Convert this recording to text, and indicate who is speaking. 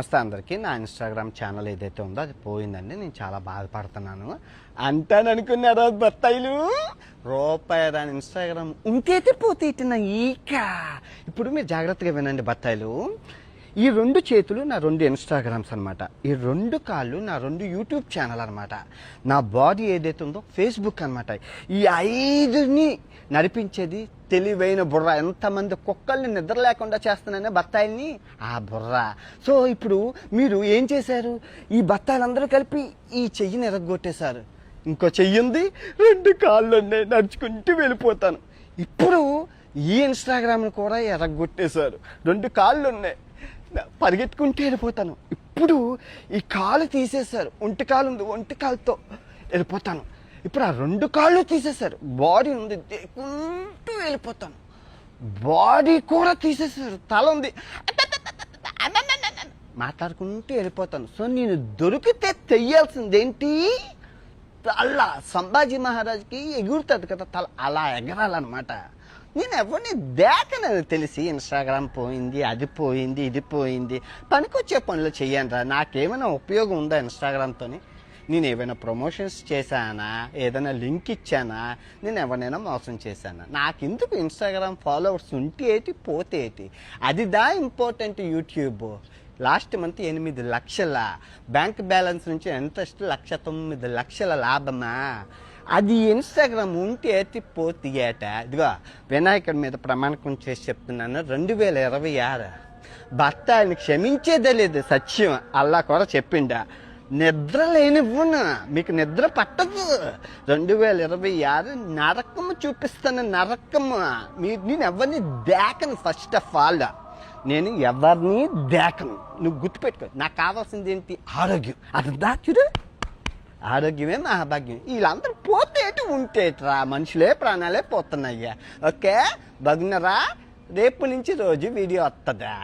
Speaker 1: నమస్తే అందరికీ. నా ఇన్స్టాగ్రామ్ ఛానల్ ఏదైతే ఉందో అది పోయిందండి. నేను చాలా బాధపడుతున్నాను. అంటాననుకున్నారా బత్తాయిలు? రూపాయి రాని ఇన్స్టాగ్రామ్ ఉంటేతే పోతే ఇట్టిన ఈక. ఇప్పుడు మీరు జాగ్రత్తగా వినండి బత్తాయిలు. ఈ 2 చేతులు నా 2 ఇన్స్టాగ్రామ్స్ అనమాట. ఈ 2 కాళ్ళు నా 2 యూట్యూబ్ ఛానల్ అనమాట. నా బాడీ ఏదైతే ఉందో ఫేస్బుక్ అనమాట. ఈ 5ని నడిపించేది తెలివైన బుర్ర. ఎంతమంది కుక్కల్ని నిద్ర లేకుండా చేస్తున్నానే బత్తాయిల్ని, ఆ బుర్ర. సో ఇప్పుడు మీరు ఏం చేశారు? ఈ బత్తాయిలందరూ కలిపి ఈ చెయ్యిని ఎరగొట్టేశారు. ఇంకో చెయ్యి ఉంది, 2 కాళ్ళు ఉన్నాయి, నడుచుకుంటూ వెళ్ళిపోతాను. ఇప్పుడు ఈ ఇన్స్టాగ్రామ్ని కూడా ఎరగొట్టేశారు. 2 కాళ్ళు ఉన్నాయి, పరిగెత్తుకుంటూ వెళ్ళిపోతాను. ఇప్పుడు ఈ కాలు తీసేశారు, ఒంటి కాలు ఉంది, ఒంటి కాలుతో వెళ్ళిపోతాను. ఇప్పుడు ఆ 2 కాళ్ళు తీసేశారు, బాడీ ఉంది, దేకుంటూ వెళ్ళిపోతాను. బాడీ కూడా తీసేశారు, తల ఉంది, మాట్లాడుకుంటూ వెళ్ళిపోతాను. సో నేను దొరికితే తెయ్యాల్సింది ఏంటి? తల. సంభాజీ మహారాజ్కి ఎగురుతుంది కదా తల, అలా ఎగరాలన్నమాట. నేను ఎవరిని దేకనని తెలిసి ఇన్స్టాగ్రామ్ పోయింది, అది పోయింది, ఇది పోయింది. పనికొచ్చే పనులు చెయ్యండి రా. నాకేమైనా ఉపయోగం ఉందా ఇన్స్టాగ్రామ్తో? నేను ఏమైనా ప్రమోషన్స్ చేశానా? ఏదైనా లింక్ ఇచ్చానా? నేను ఎవరినైనా మోసం చేశానా? నాకెందుకు ఇన్స్టాగ్రామ్ ఫాలోవర్స్ ఉంటే ఏంటి, పోతే ఏంటి? అది ఇంపార్టెంట్. యూట్యూబ్ లాస్ట్ మంత్ 8 లక్షల బ్యాంక్ బ్యాలెన్స్ నుంచి ఇంట్రెస్ట్ 1,09,00,000 లాభమా? అది ఇన్స్టాగ్రామ్ ఉంటే ఏటి పోతే ఏట? ఇదిగో వినాయకుడి మీద ప్రమాణకం చేసి చెప్తున్నాను, 2026 భర్త ఆయన క్షమించేదే లేదు. సత్యం అల్లా కూడా చెప్పిండా. నిద్ర లేనివ్వను, మీకు నిద్ర పట్టదు. 2026 నరకము చూపిస్తాను, నరకము. నేను ఎవరిని దేకను. ఫస్ట్ ఆఫ్ ఆల్ నేను ఎవరిని దేకను. నువ్వు గుర్తుపెట్టుకో. నాకు కావాల్సింది ఏంటి? ఆరోగ్యం. అది దాచుడు. ఆరోగ్యమే మహాభాగ్యం. వీళ్ళందరూ పోతేటి ఉంటేట్రా, మనుషులే ప్రాణాలే పోతున్నాయ్యా. ఓకే బగ్నరా, రేపు నుంచి రోజు వీడియో వస్తుందా?